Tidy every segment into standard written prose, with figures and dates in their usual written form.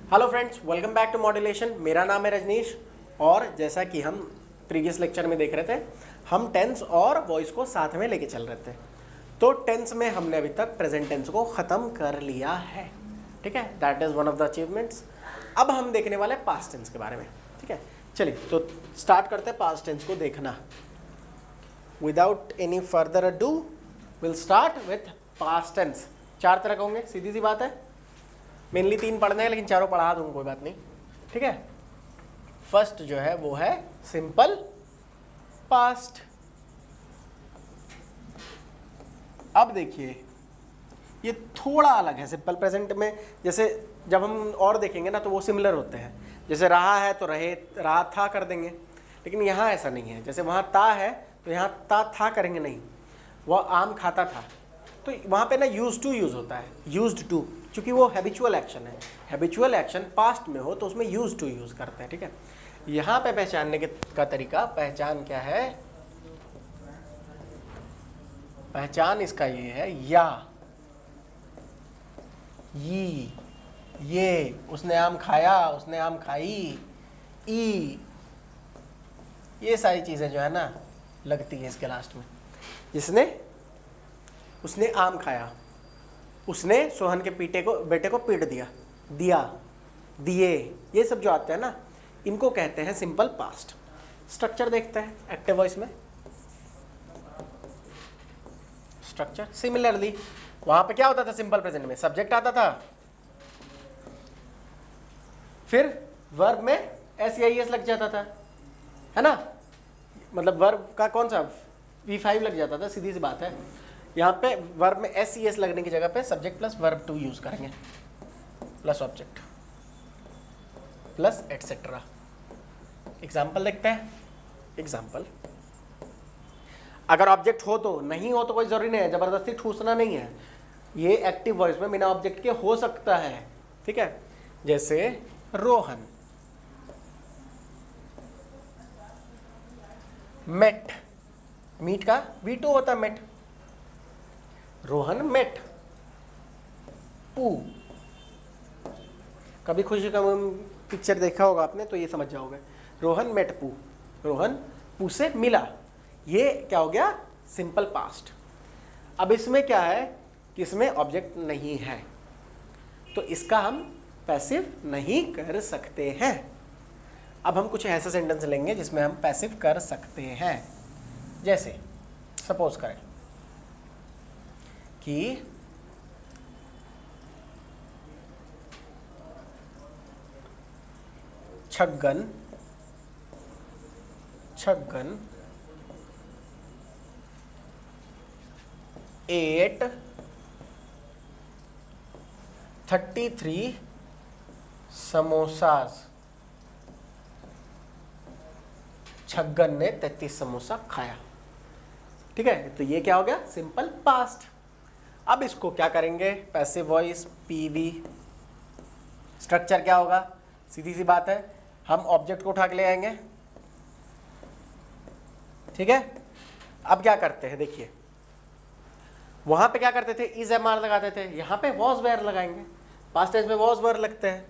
Hello friends, welcome back to modulation. मेरा नाम है रजनीश और जैसा कि हम प्रीवियस लेक्चर में देख रहे थे, हम टेंस और वॉइस को साथ में लेके चल रहे थे। तो टेंस में हमने अभी तक प्रेजेंट टेंस को ख़त्म कर लिया है, ठीक है। That is one of the achievements. अब हम देखने वाले पास्ट टेंस के बारे में, ठीक है। चलिए तो स्टार्ट करते हैं पास्ट टेंस को देखना। Without any further ado will start with past tense. 4 तरह के होंगे, सीधी सी बात है। मेनली 3 पढ़ने हैं, लेकिन चारों पढ़ा दूंगा, कोई बात नहीं, ठीक है। फर्स्ट जो है वो है सिंपल पास्ट। अब देखिए ये थोड़ा अलग है सिंपल प्रेजेंट में। जैसे जब हम और देखेंगे ना तो वो सिमिलर होते हैं। जैसे रहा है तो रहे, रहा था कर देंगे, लेकिन यहाँ ऐसा नहीं है। जैसे वहाँ ता है तो यहाँ ता था करेंगे नहीं। वह आम खाता था तो वहाँ पे ना यूज टू यूज़ होता है, यूज्ड टू, क्योंकि वो हैबिचुअल एक्शन है। हैबिचुअल एक्शन पास्ट में हो तो उसमें यूज टू यूज़ करते हैं, ठीक है। यहाँ पे पहचानने का तरीका, पहचान क्या है, पहचान इसका ये है या, ये, उसने आम खाया, उसने आम खाई, ई, ये सारी चीज़ें जो है ना लगती है इसके लास्ट में। उसने आम खाया, उसने सोहन के बेटे को पीट दिया, दिए, ये सब जो आते हैं ना इनको कहते हैं सिंपल पास्ट। स्ट्रक्चर देखते हैं एक्टिव वॉइस में। स्ट्रक्चर सिमिलरली वहां पे क्या होता था सिंपल प्रेजेंट में, सब्जेक्ट आता था, फिर वर्ब में एस या एस लग जाता था, है ना। मतलब वर्ब का कौन सा V5 लग जाता था, सीधी सी बात है। यहाँ पे वर्ब में एस ई एस लगने की जगह पे subject plus verb to use करेंगे, plus object plus etcetera. Example देखते हैं। एग्जाम्पल, अगर ऑब्जेक्ट हो तो, नहीं हो तो कोई जरूरी नहीं है, जबरदस्ती ठूसना नहीं है। ये एक्टिव वॉइस में बिना ऑब्जेक्ट के हो सकता है, ठीक है। जैसे रोहन मेट, मीट का V2 होता है मेट। रोहन मेट पू। कभी खुशी का पिक्चर देखा होगा आपने तो ये समझ जाओगे। रोहन मेट पू, रोहन पू से मिला। ये क्या हो गया, सिंपल पास्ट। अब इसमें क्या है कि इसमें ऑब्जेक्ट नहीं है तो इसका हम पैसिव नहीं कर सकते हैं। अब हम कुछ ऐसा सेंटेंस लेंगे जिसमें हम पैसिव कर सकते हैं। जैसे सपोज करें कि छगन 833 समोसाज। छगन ने 33 समोसा खाया, ठीक है। तो ये क्या हो गया, सिंपल पास्ट। अब इसको क्या करेंगे, पैसिव वॉइस पीवी। स्ट्रक्चर क्या होगा, सीधी सी बात है, हम ऑब्जेक्ट को उठा के ले आएंगे, ठीक है। अब क्या करते हैं, देखिए वहां पे क्या करते थे, इज एम आर लगाते थे, यहां पे वॉज वेयर लगाएंगे। पास्ट टेंस में वॉज वेयर लगते हैं।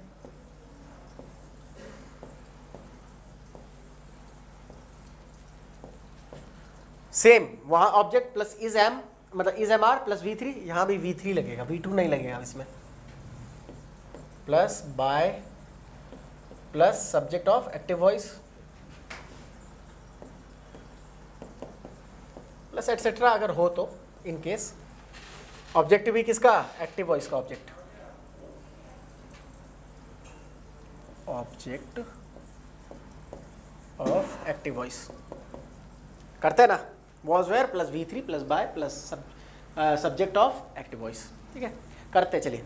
सेम वहां ऑब्जेक्ट प्लस इज एम, मतलब is am are plus V3, यहां भी V3 लगेगा, V2 नहीं लगेगा इसमें। Plus by plus subject of active voice plus etcetera अगर हो तो, इन केस। ऑब्जेक्ट भी किसका, एक्टिव वॉइस का ऑब्जेक्ट ऑफ एक्टिव वॉइस करते हैं ना, was were plus V3 plus by plus subject of active voice, ठीक है। करते चलिए।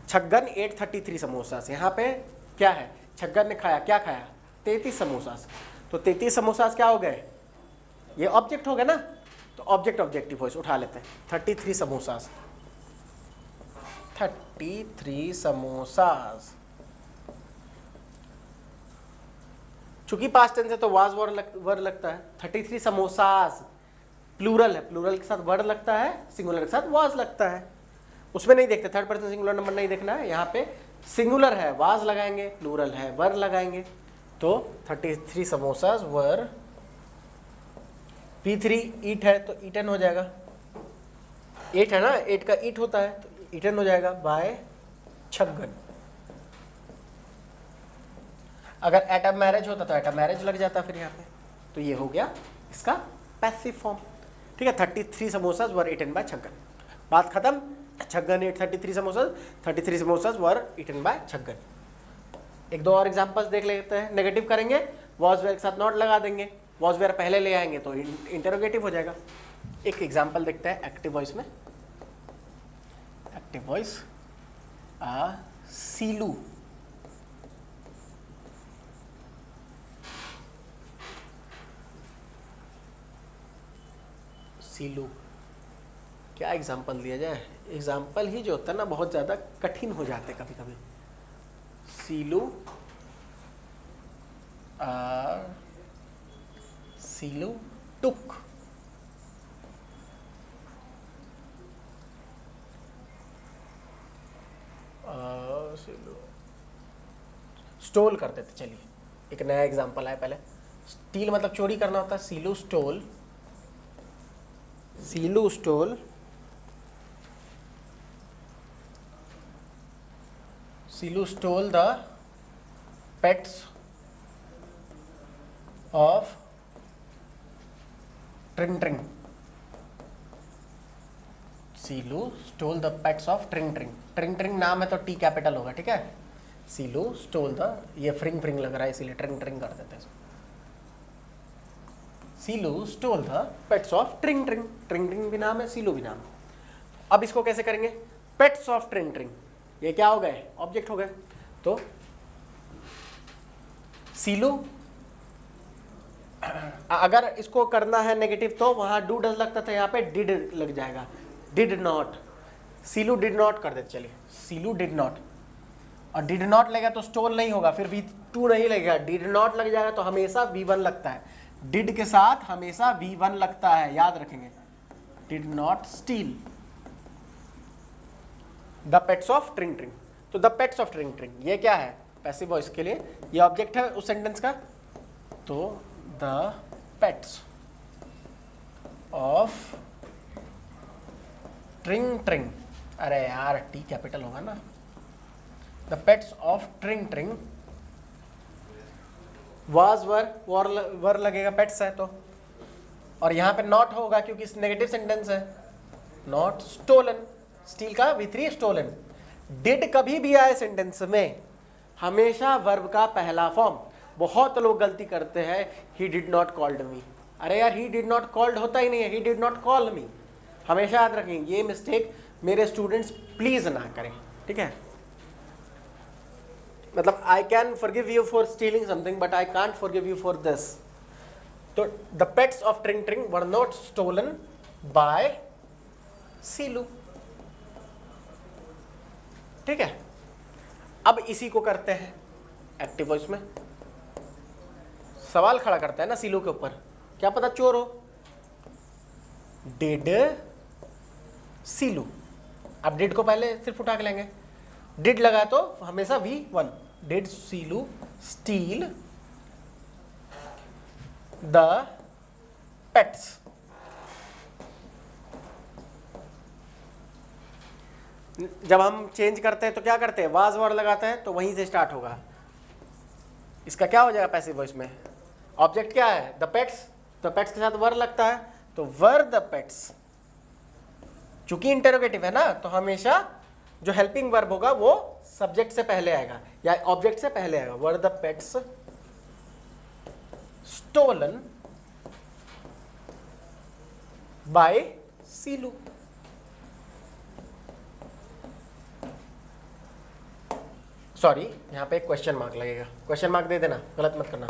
छगन 833 समोसा से, यहाँ पे क्या है, छगन ने खाया, क्या खाया, 33 समोसा। तो 33 समोसा क्या हो गए, ये ऑब्जेक्ट हो गए ना, तो ऑब्जेक्ट ऑब्जेक्टिव वॉइस उठा लेते हैं। 33 समोसा, 33 समोसास। चूंकि पास्ट टेंस है तो वाज वर्ड लगता है। 33 समोसास प्लूरल है, प्लूरल के साथ वर्ड लगता है, सिंगुलर के साथ वाज लगता है। उसमें नहीं देखते, थर्ड पर्सन सिंगुलर नंबर नहीं देखना है। यहाँ पे सिंगुलर है वाज लगाएंगे, प्लूरल है वर लगाएंगे। तो 33 समोसाज वर, P3 ईट है तो ईटन हो जाएगा, 8 है ना, 8 का ईट होता है तो ईटन हो जाएगा बाय छगन। अगर एट अ मैरिज होता तो एट अ मैरिज लग जाता फिर यहाँ पे। तो ये हो गया इसका पैसिव फॉर्म। ठीक है, 33 samosas were eaten by Chhagan, बात खत्म। Chhagan ate 33 samosas were eaten by Chhagan. एक दो और एग्जांपल्स देख लेते हैं। नेगेटिव करेंगे, वॉज वेयर के साथ नॉट लगा देंगे, वॉज वेयर पहले ले आएंगे तो इंटरोगेटिव हो जाएगा। एक एग्जांपल देखते हैं एक्टिव वॉइस में। एक्टिव वॉइस, सीलू, सीलू, क्या एग्जांपल दिया जाए? एग्जांपल ही जो होता है ना बहुत ज़्यादा कठिन हो जाते कभी कभी। सीलू, सीलू टुक, सीलू स्टोल करते थे। चलिए एक नया एग्जांपल है। पहले स्टील मतलब चोरी करना होता है, Seelu stole, Seelu stole, Seelu stole the pets of Tring Tring, Seelu stole the pets of Tring Tring. Tring Tring नाम है तो टी कैपिटल होगा, ठीक है। सीलू स्टोल द, ये फ्रिंग फ्रिंग लग रहा है इसीलिए ट्रिंग ट्रिंग कर देते हैं। Silu stole the pets of Tring Tring, Tring ट्रिंग भी नाम है, सीलू भी नाम है। अब इसको कैसे करेंगे? पेट्स ऑफ ट्रिंग ट्रिंग, ये क्या हो गए? ऑब्जेक्ट हो गए। तो सीलू, अगर इसको करना है नेगेटिव तो वहां डू डज लगता था, यहाँ पे डिड लग जाएगा, did not. Silu did not कर देते। चलिए सीलू डिड नॉट, और डिड नॉट लगेगा तो स्टोल नहीं होगा, फिर V2 नहीं लगेगा, डिड नॉट लग जाएगा तो हमेशा V1 लगता है। डिड के साथ हमेशा V1 लगता है, याद रखेंगे। Did not steal the pets of Tring Tring. तो the pets of Tring Tring ये क्या है? पैसिव वॉइस के लिए ये ऑब्जेक्ट है उस सेंटेंस का। तो the pets of Tring Tring, अरे यार टी कैपिटल होगा ना। The pets of Tring Tring was were लगेगा, पेट्स है तो, और यहाँ पे नॉट होगा क्योंकि नेगेटिव सेंटेंस है। नॉट स्टोलन, स्टील का V3 स्टोलन। डिड कभी भी आए सेंटेंस में हमेशा वर्ब का पहला फॉर्म। बहुत लोग गलती करते हैं, he did not called me. अरे यार ही डिड नॉट कॉल्ड होता ही नहीं है, ही डिड नॉट कॉल मी। हमेशा याद रखेंगे, ये मिस्टेक मेरे स्टूडेंट्स प्लीज ना करें, ठीक है। मतलब I can forgive you for stealing something but I can't forgive you for this. तो the pets of Tring Tring were not stolen by Seelu, ठीक है। अब इसी को करते हैं एक्टिव वॉइस में। सवाल खड़ा करता है ना सीलू के ऊपर, क्या पता चोर हो। डिड सीलू, अब डिड को पहले सिर्फ उठा के लेंगे, डिड लगा तो हमेशा V1। Did Seelu steal the pets, जब हम चेंज करते हैं तो क्या करते हैं? वाज वर लगाते हैं तो वहीं से स्टार्ट होगा। इसका क्या हो जाएगा पैसिव वॉइस में? ऑब्जेक्ट क्या है? द पेट्स, तो पेट्स के साथ वर लगता है तो वर द पेट्स। चूंकि इंटरोगेटिव है ना तो हमेशा जो हेल्पिंग वर्ब होगा वो सब्जेक्ट से पहले आएगा या ऑब्जेक्ट से पहले आएगा। Were the pets stolen by Seelu. Sorry यहाँ पे एक क्वेश्चन मार्क लगेगा, क्वेश्चन मार्क दे देना, गलत मत करना।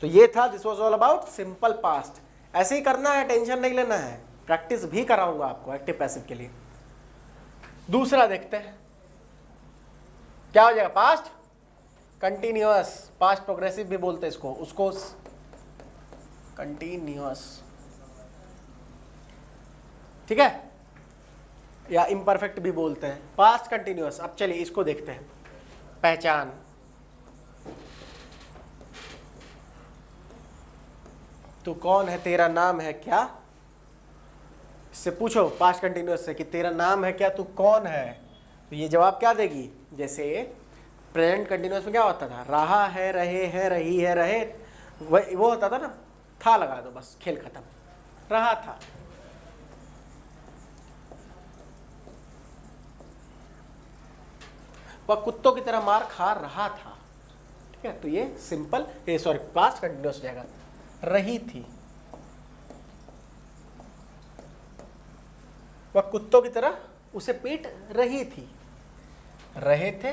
तो ये था, this was all about simple past. ऐसे ही करना है, टेंशन नहीं लेना है, प्रैक्टिस भी कराऊंगा आपको एक्टिव पैसिव के लिए। दूसरा देखते हैं क्या हो जाएगा? पास्ट कंटिन्यूअस, पास्ट प्रोग्रेसिव भी बोलते हैं इसको, उसको कंटिन्यूअस, ठीक है, या इम्परफेक्ट भी बोलते हैं, पास्ट कंटिन्यूअस। अब चलिए इसको देखते हैं। पहचान, तू कौन है, तेरा नाम है क्या, इससे पूछो पास्ट कंटिन्यूअस से कि तेरा नाम है क्या, तू कौन है, तो ये जवाब क्या देगी। जैसे प्रेजेंट कंटिन्यूअस में क्या होता था, रहा है, रहे हैं, रही है, रहे, वो होता था ना, था लगा दो बस, खेल खत्म, रहा था। वह कुत्तों की तरह मार खा रहा था, ठीक है, तो ये सिंपल, ये सॉरी पास्ट कंटिन्यूअस हो जाएगा, रही थी। वह कुत्तों की तरह उसे पीट रही थी, रहे थे,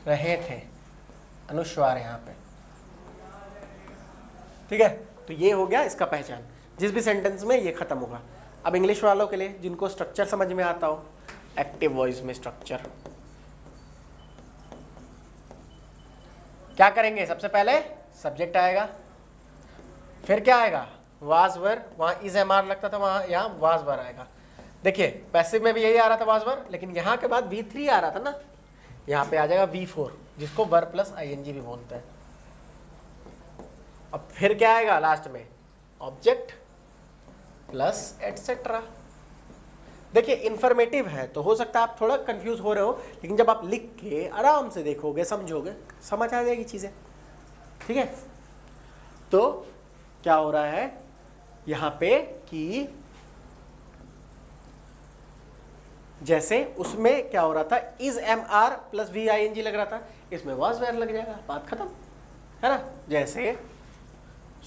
रहे थे, अनुस्वार यहां पे, ठीक है। तो ये हो गया इसका पहचान, जिस भी सेंटेंस में ये खत्म होगा। अब इंग्लिश वालों के लिए जिनको स्ट्रक्चर समझ में आता हो, एक्टिव वॉइस में स्ट्रक्चर क्या करेंगे, सबसे पहले सब्जेक्ट आएगा, फिर क्या आएगा, वाज वर, वहां इज एम आर लगता था, वहां यहाँ वाज वर आएगा। देखिए पैसिव में भी यही आ रहा था वाज वर, लेकिन यहाँ के बाद V3 आ रहा था ना, यहाँ पे आ जाएगा V4, जिसको वर प्लस ING भी बोलते हैं। अब फिर क्या आएगा लास्ट में, ऑब्जेक्ट प्लस एटसेट्रा। देखिए इन्फॉर्मेटिव है तो हो सकता है आप थोड़ा कंफ्यूज हो रहे हो, लेकिन जब आप लिख के आराम से देखोगे, समझोगे, समझ आ जाएगी चीजें, ठीक है। तो क्या हो रहा है यहां पे कि जैसे उसमें क्या हो रहा था, is am are plus VING लग रहा था, इसमें वाज वेयर लग जाएगा, बात खत्म है ना। जैसे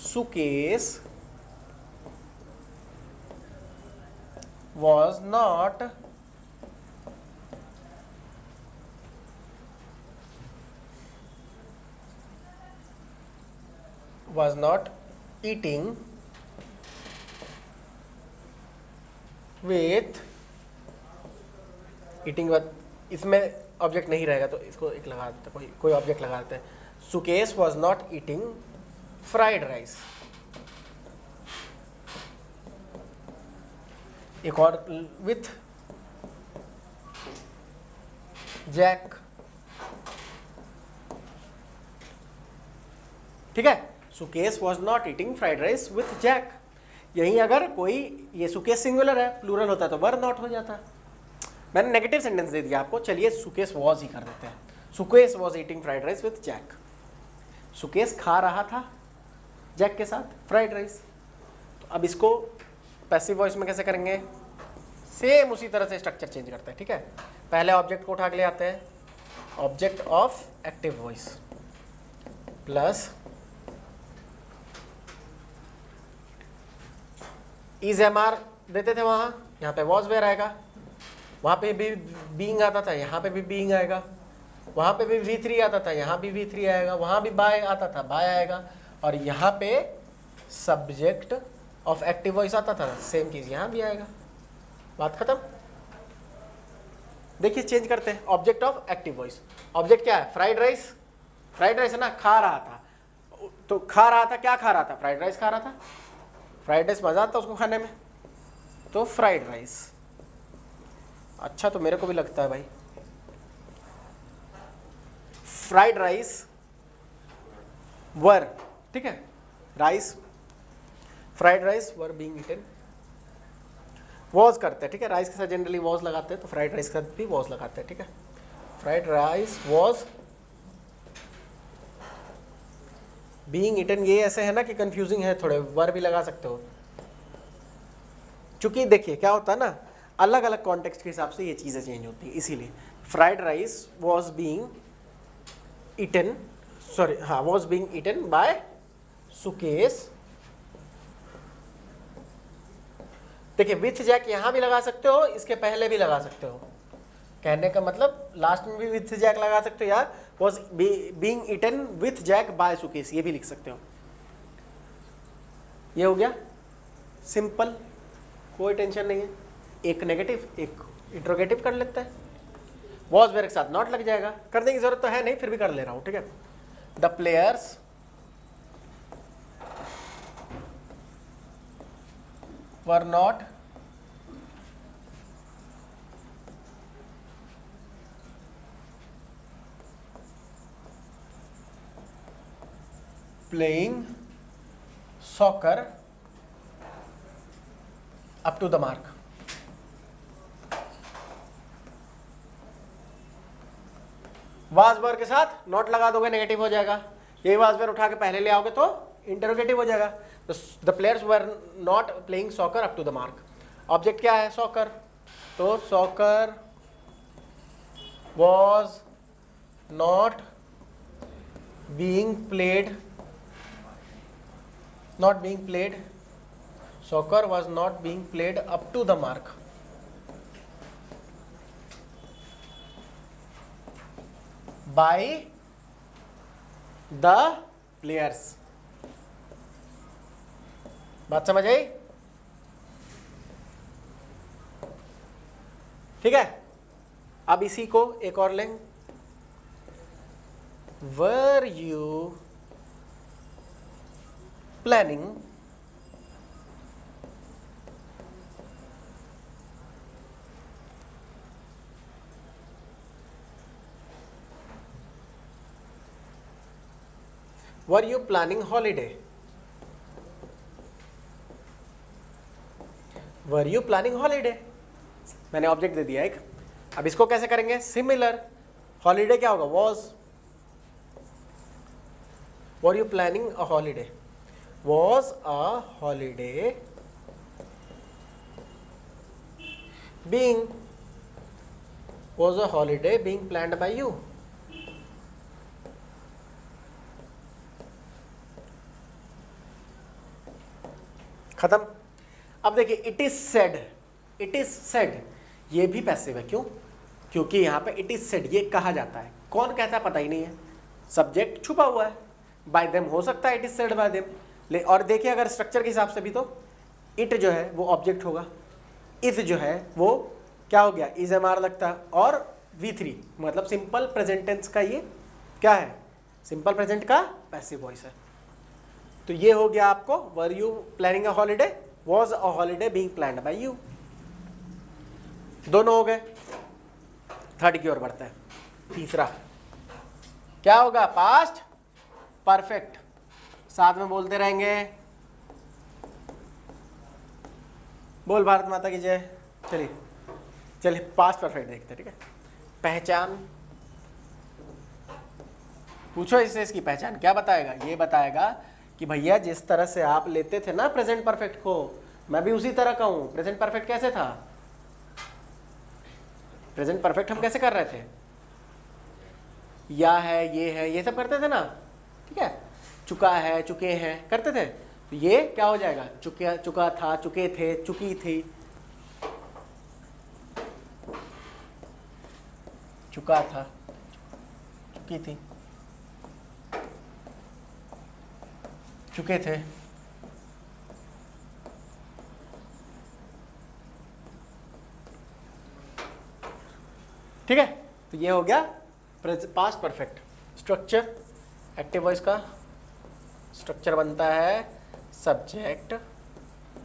Sukesh was not eating with इसमें ऑब्जेक्ट नहीं रहेगा तो इसको एक लगा देते हैं, कोई ऑब्जेक्ट लगा देते हैं। Sukesh was not eating fried rice. एक और विथ जैक, ठीक है। Sukesh was not eating fried rice with Jack. यही अगर कोई, ये सुकेश सिंगुलर है, प्लूरल होता तो वर नॉट हो जाता। मैंने नेगेटिव सेंटेंस दे दिया आपको, चलिए सुकेश वॉज ही कर देते हैं। Sukesh was eating fried rice with Jack. Sukesh खा रहा था जैक के साथ फ्राइड राइस। तो अब इसको पैसिव वॉइस में कैसे करेंगे, सेम उसी तरह से स्ट्रक्चर चेंज करते हैं, ठीक है। पहले ऑब्जेक्ट को उठा के ले आते हैं, object of active voice plus is am are देते थे वहां, यहाँ पे वॉज वेयर आएगा, वहां पे भी बीइंग आता था, यहाँ पे भी बीइंग आएगा, वहां पे भी V3 आता था, यहाँ भी V3 आएगा, वहां भी बाय आता था, बाय आएगा, और यहाँ पे सब्जेक्ट ऑफ एक्टिव वॉइस आता था, सेम चीज यहाँ भी आएगा, बात खत्म। देखिए चेंज करते हैं, object of active voice. Object क्या है, फ्राइड राइस, फ्राइड राइस है ना, खा रहा था, तो खा रहा था, क्या खा रहा था, फ्राइड राइस खा रहा था। फ्राइड राइस मजा आता उसको खाने में, तो फ्राइड राइस। अच्छा तो मेरे को भी लगता है भाई, फ्राइड राइस वर, ठीक है, rice, fried rice were being eaten, was करते हैं, ठीक है, राइस के साथ जनरली वॉज लगाते हैं, तो फ्राइड राइस के साथ भी वॉज लगाते हैं, ठीक है। Fried rice was being eaten, ये ऐसे है ना कि कंफ्यूजिंग है थोड़े, वर भी लगा सकते हो, क्योंकि देखिए क्या होता है ना, अलग अलग कॉन्टेक्स्ट के हिसाब से ये चीज़ें चेंज होती है, इसीलिए fried rice was being eaten, sorry हाँ, was being eaten by Sukesh. देखिए विथ जैक यहाँ भी लगा सकते हो, इसके पहले भी लगा सकते हो, कहने का मतलब लास्ट में भी विथ जैक लगा सकते हो, या was being eaten with Jack by Sukesh, ये भी लिख सकते हो। ये हो गया सिंपल, कोई टेंशन नहीं है। एक नेगेटिव एक इंट्रोगेटिव कर लेते हैं, वॉज वेयर के साथ नॉट लग जाएगा, करने की जरूरत तो है नहीं, फिर भी कर ले रहा हूं, ठीक है। The players were not playing soccer up to the mark. Was verb के साथ नॉट लगा दोगे नेगेटिव हो जाएगा, यही वाज वर्ब उठा के पहले ले आओगे तो इंटरोगेटिव हो जाएगा। तो the players were not playing soccer up to the mark. Object क्या है? सॉकर। तो soccer was not being played, not being played, soccer was not being played up to the mark by the players। बात समझ आई? ठीक है, अब इसी को एक और लेंगे। Were you planning were you planning holiday? Were you planning holiday? मैंने ऑब्जेक्ट दे दिया एक। अब इसको कैसे करेंगे? सिमिलर। हॉलीडे क्या होगा? was। Were you planning a holiday? Was a holiday being planned by you? खत्म। अब देखिए, इट इज सेड, ये भी पैसिव है। क्यों? क्योंकि यहाँ पे इट इज सेड, ये कहा जाता है। कौन कहता है पता ही नहीं है, सब्जेक्ट छुपा हुआ है। बाय देम हो सकता है, it is said bye them. और देखिए, अगर स्ट्रक्चर के हिसाब से भी तो इट जो है वो ऑब्जेक्ट होगा, इज जो है वो क्या हो गया? इज एम आर लगता है, और V3 मतलब सिंपल प्रेजेंट टेंस का ये क्या है? सिंपल प्रेजेंट का पैसिव वॉइस है। तो ये हो गया आपको were you planning a holiday, was a holiday being planned by you. दोनों हो गए। थर्ड की ओर बढ़ते हैं। तीसरा क्या होगा? Past perfect. साथ में बोलते रहेंगे। बोल भारत माता की जय। चलिए पास्ट परफेक्ट देखते हैं। ठीक है, पहचान पूछो इससे, इसकी पहचान क्या बताएगा? ये बताएगा कि भैया जिस तरह से आप लेते थे ना प्रेजेंट परफेक्ट को, मैं भी उसी तरह का हूं। प्रेजेंट परफेक्ट कैसे था? प्रेजेंट परफेक्ट हम कैसे कर रहे थे? या है, ये सब करते थे ना। ठीक है, चुका है, चुके हैं करते थे। तो ये क्या हो जाएगा? चुका था, चुके थे, चुकी थी। चुका था, चुकी थी, चुके थे। ठीक है, तो ये हो गया past perfect. Structure active voice का स्ट्रक्चर बनता है सब्जेक्ट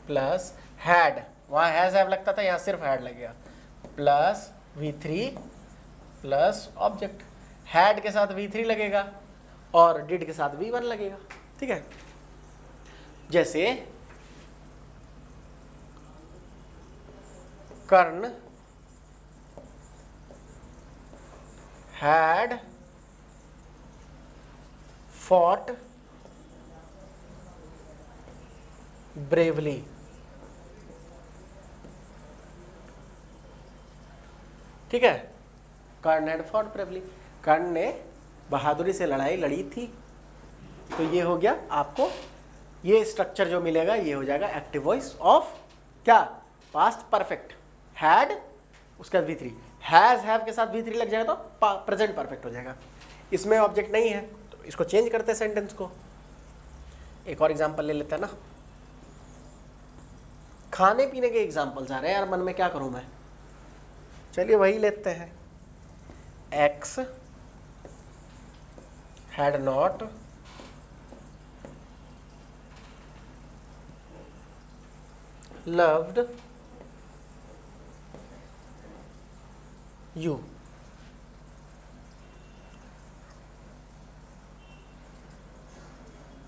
प्लस हैड, वहाँ हैज हैव लगता था, यहाँ सिर्फ हैड लगेगा, plus V3 plus object. Had के साथ V3 लगेगा और डिड के साथ V1 लगेगा। ठीक है, जैसे कर्ण had fought bravely। ठीक है, कर्ण had fought bravely, कर्ण ने बहादुरी से लड़ाई लड़ी थी। तो ये हो गया आपको, ये स्ट्रक्चर जो मिलेगा ये हो जाएगा एक्टिव वॉइस ऑफ क्या? Past perfect. हैड उसके बाद V3, हैज हैव के साथ V3 लग जाएगा तो प्रेजेंट परफेक्ट हो जाएगा। इसमें ऑब्जेक्ट नहीं है तो इसको चेंज करते हैं सेंटेंस को। एक और एग्जांपल ले लेते हैं ना। खाने पीने के एग्जांपल्स आ रहे हैं यार मन में, क्या करूं मैं? चलिए वही लेते हैं। X had not loved you।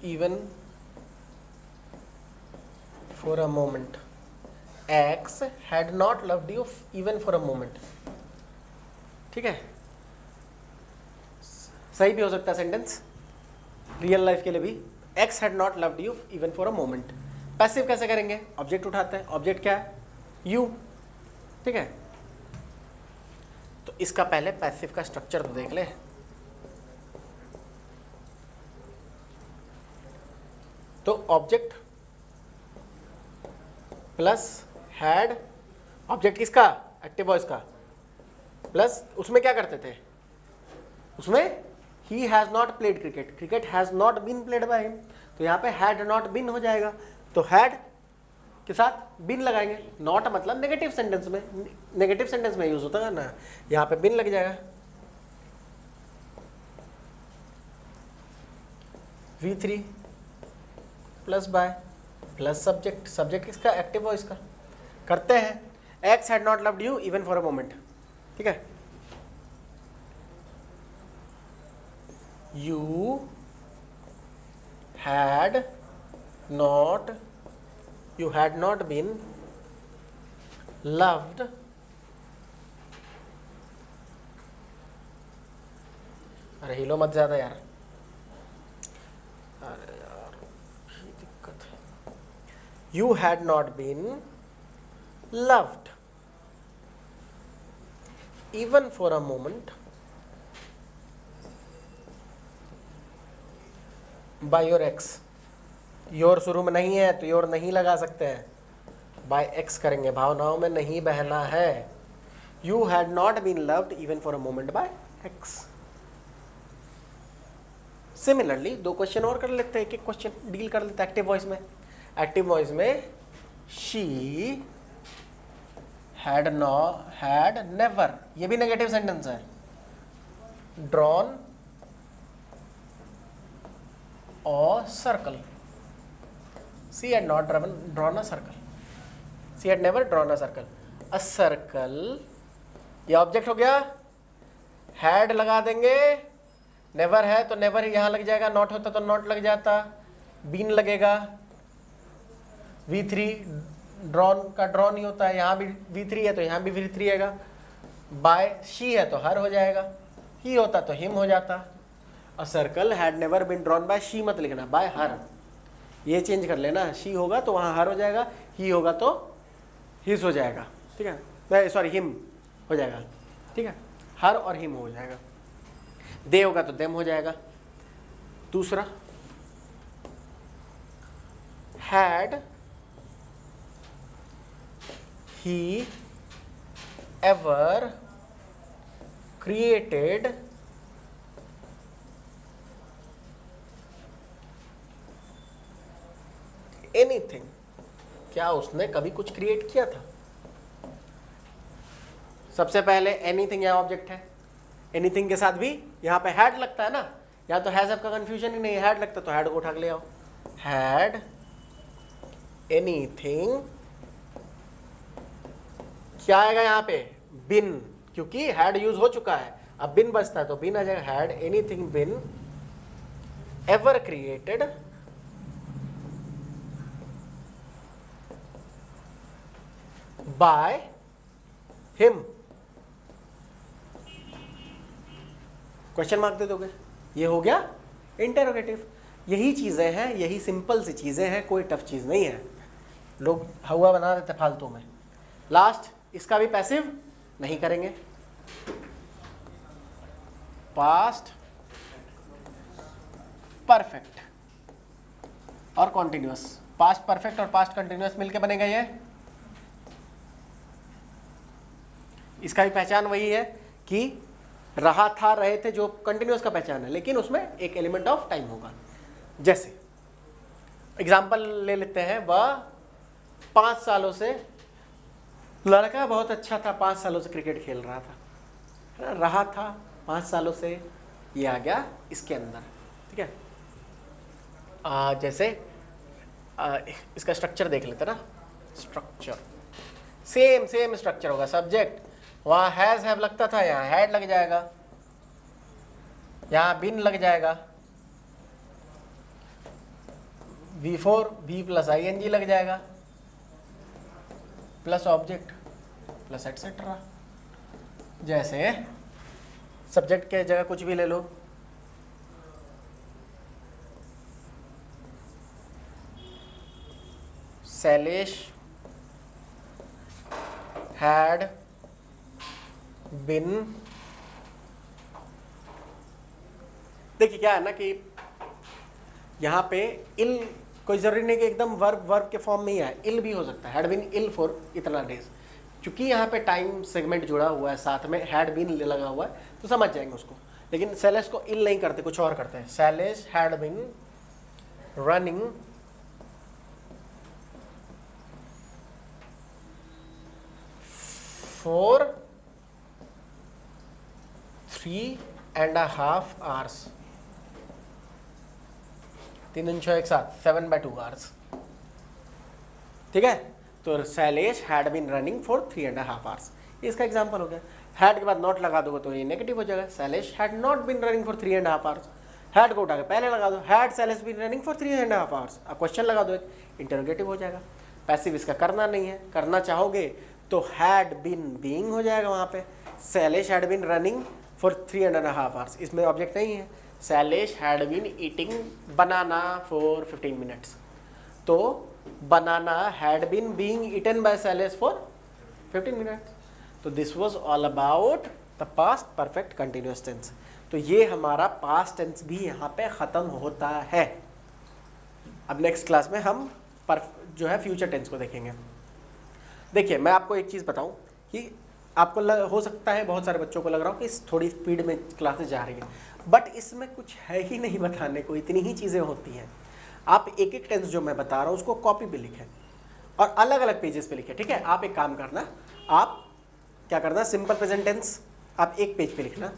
even for a moment. X had not loved you even for a moment. ठीक है, सही भी हो सकता है सेंटेंस रियल लाइफ के लिए भी. X had not loved you even for a moment. Passive कैसे करेंगे? ऑब्जेक्ट उठाते हैं. ऑब्जेक्ट क्या है? यू. ठीक है, तो इसका पहले पैसिव का स्ट्रक्चर तो देख ले. तो ऑब्जेक्ट प्लस हैड, ऑब्जेक्ट किसका? एक्टिव वॉइस का, प्लस उसमें क्या करते थे? उसमें ही has not played cricket, cricket has not been played by him, तो यहाँ पे हैड नॉट बीन हो जाएगा. तो हैड के साथ बिन लगाएंगे. नॉट मतलब नेगेटिव सेंटेंस में, नेगेटिव सेंटेंस में यूज होता है ना, यहाँ पे बिन लग जाएगा. V3 plus by plus subject, subject किसका? एक्टिव वॉइस का. करते हैं. X had not loved you even for a moment. ठीक है, you had not been loved अरे हिलो मत ज्यादा यार, अरे यार ये दिक्कत है. You had not been loved even for a moment by your ex. Your शुरू में नहीं है तो योर नहीं लगा सकते हैं, बाय एक्स करेंगे. भावनाओं में नहीं बहना है. You had not been loved even for a moment by X. Similarly दो क्वेश्चन और कर लेते हैं, एक एक क्वेश्चन डील कर लेते हैं एक्टिव वॉइस में. एक्टिव वॉइस में शी हैड नेवर, ये भी नेगेटिव सेंटेंस है. Drawn a circle. She had not drawn a circle. She had never drawn a circle. A circle, ये ऑब्जेक्ट हो गया. हैड लगा देंगे. नेवर है तो नेवर यहाँ लग जाएगा, नॉट होता तो नॉट लग जाता, बीन लगेगा. V3 ड्रॉन का ड्रॉन ही होता है, यहाँ भी V3 है तो यहाँ भी V3 आएगा. बाय शी है तो हर हो जाएगा, ही होता तो हिम हो जाता. A circle had never been drawn by she मत लिखना, बाय हर. ये चेंज कर लेना, शी होगा तो वहाँ हर हो जाएगा, ही होगा तो हिज हो जाएगा. ठीक है, सॉरी हिम हो जाएगा. ठीक है, हर और हिम हो जाएगा. दे होगा तो देम हो जाएगा. दूसरा, had he ever created anything, क्या उसने कभी कुछ क्रिएट किया था? सबसे पहले एनीथिंग यहाँ ऑब्जेक्ट है. एनीथिंग के साथ भी यहाँ पे हैड लगता है ना, या तो हैज आपका कंफ्यूजन ही नहीं, हैड लगता तो हैड को उठा के ले आओ. हैड एनीथिंग, क्या आएगा यहाँ पे? बिन, क्योंकि हैड यूज हो चुका है, अब बिन बचता है तो बिन आ जाएगा. Had anything been ever created by him. Question mark दे दोगे, ये हो गया इंटेरोगेटिव. यही चीजें हैं, यही सिंपल सी चीजें हैं, कोई टफ चीज नहीं है. लोग हवा बना देते फालतू में. लास्ट, इसका भी पैसिव नहीं करेंगे. पास्ट परफेक्ट और कॉन्टिन्यूअस. पास्ट परफेक्ट और पास्ट कंटिन्यूअस मिलके बनेगा ये. इसका भी पहचान वही है कि रहा था, रहे थे, जो कंटिन्यूअस का पहचान है, लेकिन उसमें एक एलिमेंट ऑफ टाइम होगा. जैसे एग्जाम्पल ले लेते हैं, वह 5 सालों से, लड़का बहुत अच्छा था, 5 सालों से क्रिकेट खेल रहा था. रहा था 5 सालों से, ये आ गया इसके अंदर. ठीक है, जैसे इसका स्ट्रक्चर देख लेते ना. स्ट्रक्चर सेम स्ट्रक्चर होगा. सब्जेक्ट, वहाँ हैज हैव लगता था, यहाँ हैड लग जाएगा, यहाँ बिन लग जाएगा. V4 V प्लस ING लग जाएगा प्लस ऑब्जेक्ट प्लस एटसेट्रा। जैसे सब्जेक्ट के जगह कुछ भी ले लो, शैलेश हैड बिन, देखिए क्या है ना कि यहाँ पे इल कोई ज़रूरी नहीं कि एकदम वर्ब के फॉर्म में ही है, इल भी हो सकता है, हैड बीन इल फॉर इतना डेज, क्योंकि यहाँ पे टाइम सेगमेंट जुड़ा हुआ है साथ में, हैड बीन लगा हुआ है तो समझ जाएंगे उसको। लेकिन शैलेश को इल नहीं करते, कुछ और करते हैं। Shailesh had been running for 3.5 hours, 3 दिन 6 एक साथ 7/2 hours, ठीक है। तो Shailesh had been running for 3.5 hours, ये इसका एग्जाम्पल हो गया। हैड के बाद नॉट लगा दोगे तो ये नेगेटिव हो जाएगा, Shailesh had not been running for 3.5 hours। Had को उठा के पहले लगा दो, had Shailesh been running for 3.5 hours, अब क्वेश्चन लगा दो, एक इंटरोगेटिव हो जाएगा। पैसिव इसका करना नहीं है, करना चाहोगे तो हैड बीन बीइंग हो जाएगा वहाँ पे, Shailesh had been running for 3.5 hours, इसमें ऑब्जेक्ट नहीं है। Shailesh had been eating banana for 15 minutes, तो banana had been being eaten by Shailesh for 15 minutes। तो this was all about the past perfect continuous tense. तो ये हमारा पास्ट टेंस भी यहाँ पे ख़त्म होता है। अब नेक्स्ट क्लास में हम जो है फ्यूचर टेंस को देखेंगे। देखिए मैं आपको एक चीज़ बताऊँ कि आपको हो सकता है बहुत सारे बच्चों को लग रहा हो कि थोड़ी स्पीड में क्लासेस जा रही है, बट इसमें कुछ है ही नहीं बताने को, इतनी ही चीज़ें होती हैं। आप एक एक टेंस जो मैं बता रहा हूँ उसको कॉपी पे लिखें और अलग अलग पेजेस पे लिखें, ठीक है। आप एक काम करना, आप क्या करना, सिंपल प्रेजेंट टेंस आप एक पेज पे लिखना,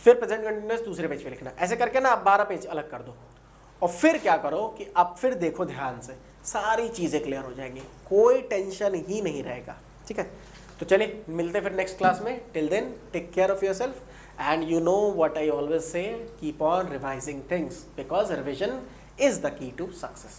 फिर प्रेजेंट कंटिन्यूअस दूसरे पेज पे लिखना, ऐसे करके ना आप 12 पेज अलग कर दो और फिर क्या करो कि आप फिर देखो ध्यान से, सारी चीज़ें क्लियर हो जाएंगी, कोई टेंशन ही नहीं रहेगा, ठीक है। तो चलिए मिलते फिर नेक्स्ट क्लास में। Till then take care of yourself and you know what I always say, keep on revising things because revision is the key to success.